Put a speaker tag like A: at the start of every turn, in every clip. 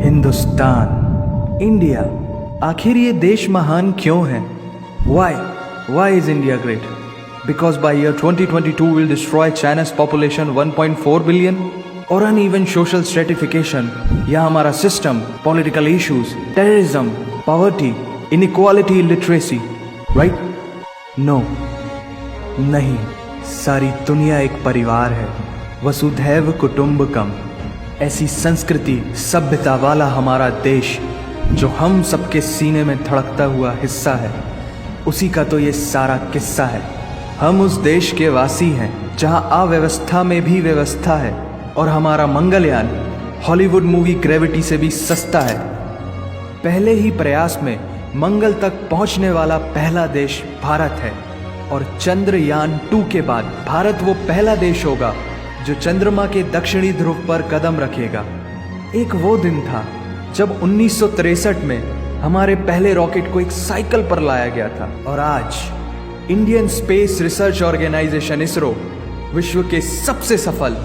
A: Hindustan, India, आखिर ये देश महान क्यों है? Why is India great? Because by year 2022 we'll destroy China's population 1.4 billion? और uneven social stratification या हमारा system, political issues, terrorism, poverty, inequality, literacy, right? No, नहीं, सारी दुनिया एक परिवार है, वसुधैव कुटुंबकम। ऐसी संस्कृति, सभ्यता वाला हमारा देश जो हम सबके सीने में धड़कता हुआ हिस्सा है, उसी का तो ये सारा किस्सा है। हम उस देश के वासी हैं जहां अव्यवस्था में भी व्यवस्था है, और हमारा मंगलयान हॉलीवुड मूवी ग्रेविटी से भी सस्ता है। पहले ही प्रयास में मंगल तक पहुंचने वाला पहला देश भारत है, और चंद्रयान 2 के बाद भारत वो पहला देश होगा जो चंद्रमा के दक्षिणी ध्रुव पर कदम रखेगा। एक वो दिन था जब 1963 में हमारे पहले रॉकेट को एक साइकिल पर लाया गया था, और आज Indian Space Research Organisation ISRO विश्व के सबसे सफल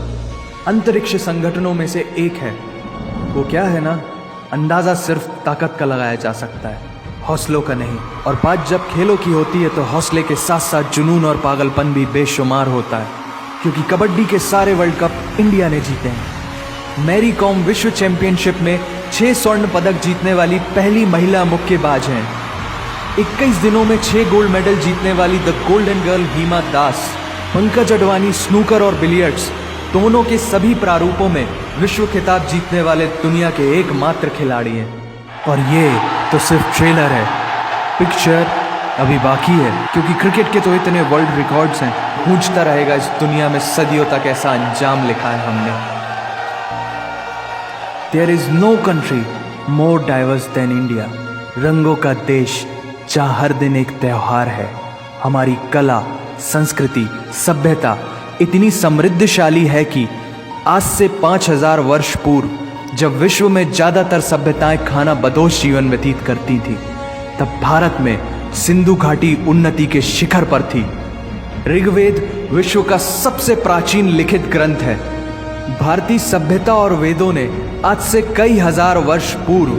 A: अंतरिक्ष संगठनों में से एक है। वो क्या है ना, अंदाजा सिर्फ ताकत का लगाया जा सकता है, हौसलों का नहीं। और बात जब खेलों की होती है तो हौसले के साथ साथ जुनून और पागलपन भी बेशुमार होता है, क्योंकि कबड्डी के सारे वर्ल्ड कप इंडिया ने जीते हैं। मैरी कॉम विश्व चैंपियनशिप में 6 स्वर्ण पदक जीतने वाली पहली महिला मुक्केबाज हैं। 21 दिनों में 6 गोल्ड मेडल जीतने वाली the golden girl Hima Das. Pankaj Advani snooker और बिलियर्ड्स दोनों के सभी प्रारूपों में विश्व खिताब जीतने वाले दुनिया के एकमात्र खिलाड़ी हैं। और ये तो सिर्फ ट्रेलर है, पिक्चर अभी बाकी है, क्योंकि क्रिकेट के तो इतने वर्ल्ड रिकॉर्ड्स हैं, गूंजता रहेगा इस दुनिया में सदियों तक ऐसा अंजाम लिखा है हमने। There is no country more diverse than India, रंगों का देश जहाँ हर दिन एक त्योहार है। हमारी कला, संस्कृति, सभ्यता इतनी समृद्धशाली है कि आज से 5000 वर्ष पूर्व जब विश्व में ज़्यादातर सभ्यताएं खाना बदोश जीवन व्यतीत करती थी, तब भारत में सिंधु घाटी उन्नति के शिखर पर थी। ऋग्वेद विश्व का सबसे प्राचीन लिखित ग्रंथ है। भारतीय सभ्यता और वेदों ने आज से कई हजार वर्ष पूर्व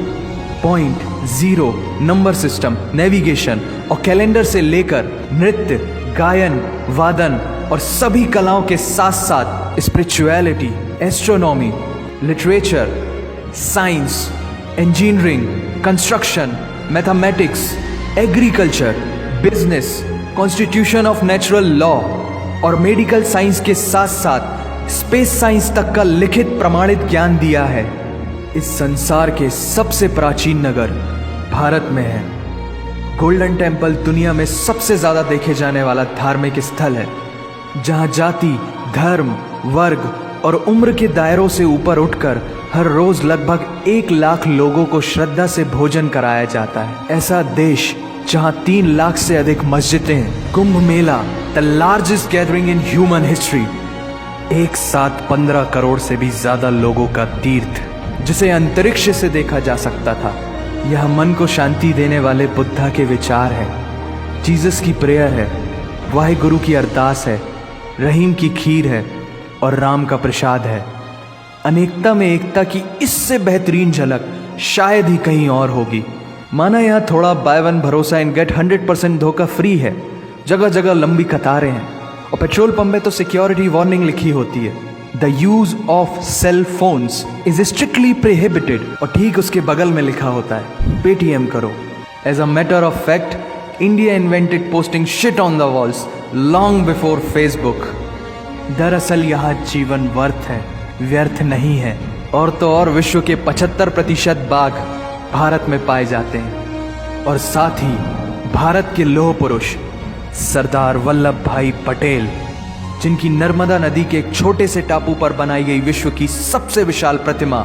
A: point, zero, number system, navigation और कैलेंडर से लेकर नृत्य, गायन, वादन और सभी कलाओं के साथ साथ spirituality, astronomy, literature, science, engineering, construction, mathematics, agriculture, business, constitution of natural law और मेडिकल साइंस के साथ साथ स्पेस साइंस तक का लिखित प्रमाणित ज्ञान दिया है। इस संसार के सबसे प्राचीन नगर भारत में है। गोल्डन टेम्पल दुनिया में सबसे ज्यादा देखे जाने वाला धार्मिक स्थल है, जहां जाति, धर्म, वर्ग और उम्र के दायरों से ऊपर उठकर हर रोज लगभग 1 लाख लोगों को श्रद्धा से भोजन कराया जाता है। ऐसा देश जहां 3 लाख से अधिक मस्जिदें हैं। Kumbh Mela, the largest gathering in human history, एक साथ 15 करोड़ से भी ज्यादा लोगों का तीर्थ, जिसे अंतरिक्ष से देखा जा सकता था। यह मन को शांति देने वाले बुद्धा के विचार है, जीसस की प्रेयर है, वाहिगुरु की अरदास है, रहीम की खीर है और राम का प्रसाद है। अनेकता में एकता की इससे बेहतरीन झलक शायद ही कहीं और होगी। माना यहाँ थोड़ा बाय वन भरोसा एंड गेट 100% धोखा फ्री है, जगह जगह लंबी कतारें हैं, और पेट्रोल पंप में तो सिक्योरिटी वार्निंग लिखी होती है, the use of cell phones is strictly prohibited, और ठीक उसके बगल में लिखा होता है पेटीएम करो। As a matter of fact, India invented posting shit on the walls long before Facebook. दरअसल यहाँ जीवन वर्थ है, व्यर्थ नहीं है। और तो और विश्व के 75% बाघ भारत में पाए जाते हैं, और साथ ही भारत के लौह पुरुष सरदार वल्लभ भाई पटेल, जिनकी नर्मदा नदी के एक छोटे से टापू पर बनाई गई विश्व की सबसे विशाल प्रतिमा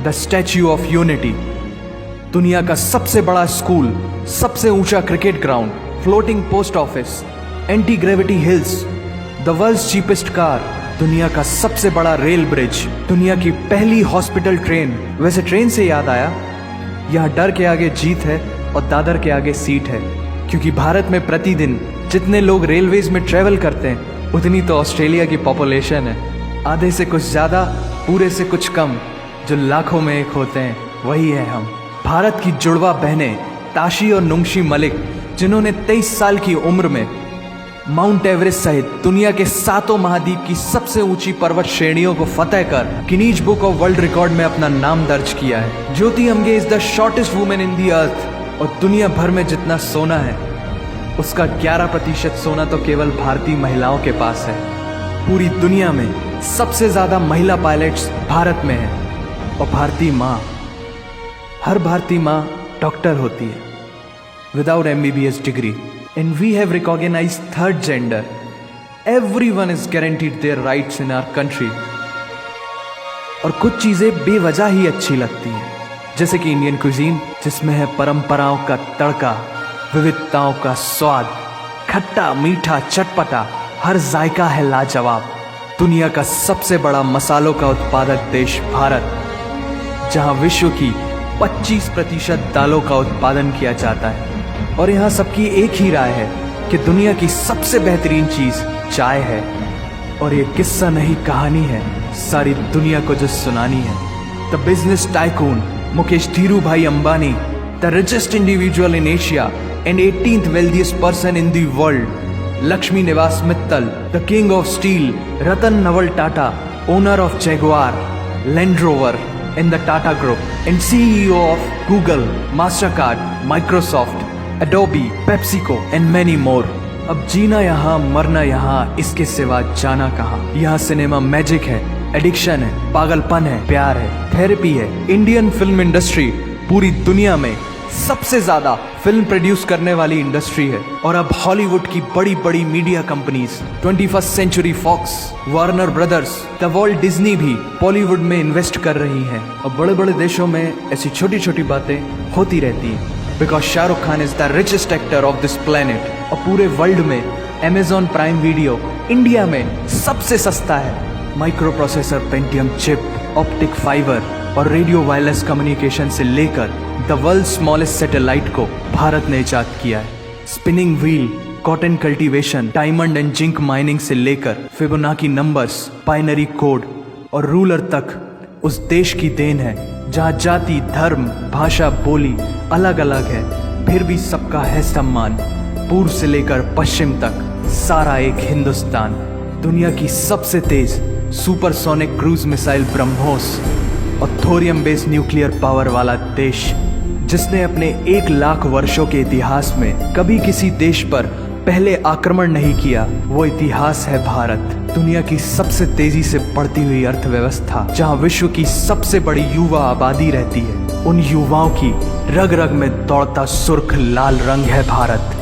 A: द स्टैच्यू ऑफ यूनिटी, दुनिया का सबसे बड़ा स्कूल, सबसे ऊंचा cricket ground, floating post office, anti gravity hills, the world's cheapest car, दुनिया का सबसे बड़ा रेल ब्रिज, दुनिया की पहली हॉस्पिटल ट्रेन। वैसे ट्रेन से याद आया, यह डर के आगे जीत है और दादर के आगे सीट है, क्योंकि भारत में प्रतिदिन जितने लोग रेलवेज में ट्रेवल करते हैं उतनी तो ऑस्ट्रेलिया की पॉपुलेशन है। आधे से कुछ ज़्यादा, पूरे से कुछ कम, जो लाखों में एक होते हैं। वही है हम, भारत की जुड़वा बहनें ताशी और नुंगशी मलिक, जिन्होंने 23 साल की उम्र में माउंट एवरेस्ट सहित दुनिया के 7 महाद्वीप की सबसे ऊंची पर्वत श्रेणियों को फतेह कर Guinness book of world record में अपना नाम दर्ज किया है। Jyoti Amge is the shortest women in the earth, और दुनिया भर में जितना सोना है उसका 11% सोना तो केवल भारतीय महिलाओं के पास है। पूरी दुनिया में सबसे ज्यादा महिला पायलट्स भारत में हैं, और हर भारतीय माँ डॉक्टर होती है without MBBS degree. And we have recognized third gender. Everyone is guaranteed their rights in our country. और कुछ चीजें बेवजह ही अच्छी लगती हैं, जैसे कि इंडियन क्विजीन, जिसमें है परंपराओं का तड़का, विविधताओं का स्वाद, खट्टा मीठा चटपटा, हर जायका है लाजवाब। दुनिया का सबसे बड़ा मसालों का उत्पादक देश भारत, जहां विश्व की 25% दालों का उत्पादन किया जाता है, और यहाँ सबकी एक ही राय है कि दुनिया की सबसे बेहतरीन चीज चाय है। और ये किस्सा नहीं कहानी है सारी दुनिया को जो सुनानी है। The business tycoon Mukesh Dhirubhai Ambani, the richest individual in Asia and 18th wealthiest person in the world, Lakshmi Niwas Mittal, the king of steel Ratan Naval Tata, owner of Jaguar, Land Rover and the Tata group and CEO of Google, Mastercard, Microsoft, Adobe, PepsiCo and many more। अब जीना यहाँ मरना यहाँ, इसके सिवा जाना कहाँ। यहाँ cinema magic है, एडिक्शन है, पागलपन है, प्यार है, थेरेपी है। इंडियन फिल्म इंडस्ट्री पूरी दुनिया में सबसे ज्यादा फिल्म प्रोड्यूस करने वाली इंडस्ट्री है। और अब हॉलीवुड की बड़ी बड़ी media companies, 21st century Fox, Warner Brothers, the World Disney भी बॉलीवुड में इन्वेस्ट कर रही हैं। और बड़े बड़े देशों में ऐसी छोटी छोटी बातें होती रहती हैं, because Shahrukh Khan is the richest actor of this planet. और पूरे वर्ल्ड में Amazon प्राइम वीडियो इंडिया में सबसे सस्ता है। Micro processor, Pentium chip, optic fibre और रेडियो वायरलेस कम्युनिकेशन से लेकर द वर्ल्ड स्मॉलेस्ट सैटेलाइट को भारत ने इजाद किया है। Spinning wheel, cotton cultivation, diamond and zinc mining से लेकर फिबोनाची नंबर्स, बाइनरी कोड और रूलर तक उस देश की देन है, जहाँ जाति, धर्म, भाषा, बोली अलग अलग है, फिर भी सबका है सम्मान। पूर्व से लेकर पश्चिम तक सारा एक हिंदुस्तान। दुनिया की सबसे तेज सुपरसोनिक क्रूज मिसाइल ब्रह्मोस और थोरियम बेस्ड न्यूक्लियर पावर वाला देश, जिसने अपने 1 लाख वर्षों के इतिहास में कभी किसी देश पर पहले आक्रमण नहीं किया, वो इतिहास है भारत। दुनिया की सबसे तेजी से बढ़ती हुई अर्थव्यवस्था, जहां विश्व की सबसे बड़ी युवा आबादी रहती है, उन युवाओं की रग रग में दौड़ता सुर्ख लाल रंग है भारत।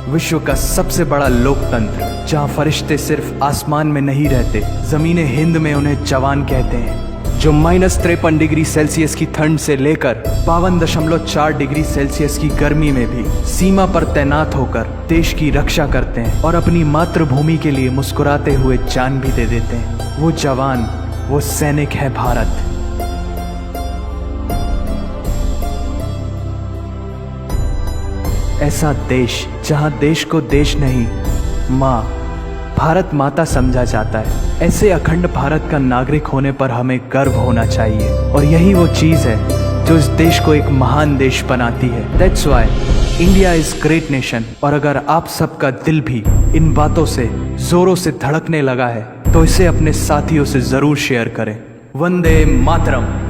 A: विश्व का सबसे बड़ा लोकतंत्र, जहां फरिश्ते सिर्फ आसमान में नहीं रहते, जमीने हिंद में उन्हें जवान कहते हैं, जो -53 डिग्री सेल्सियस की ठंड से लेकर 52.4 डिग्री सेल्सियस की गर्मी में भी सीमा पर तैनात होकर देश की रक्षा करते हैं और अपनी मातृभूमि के लिए मुस्कुराते हुए जान भी दे देते हैं। वो जवान, वो सैनिक है भारत। ऐसा देश जहां देश को देश नहीं, माँ, भारत माता समझा जाता है। ऐसे अखंड भारत का नागरिक होने पर हमें गर्व होना चाहिए, और यही वो चीज है जो इस देश को एक महान देश बनाती है। That's why India is great nation. और अगर आप सबका दिल भी इन बातों से जोरों से धड़कने लगा है, तो इसे अपने साथियों से जरूर शेयर करें। वंदे मातरम।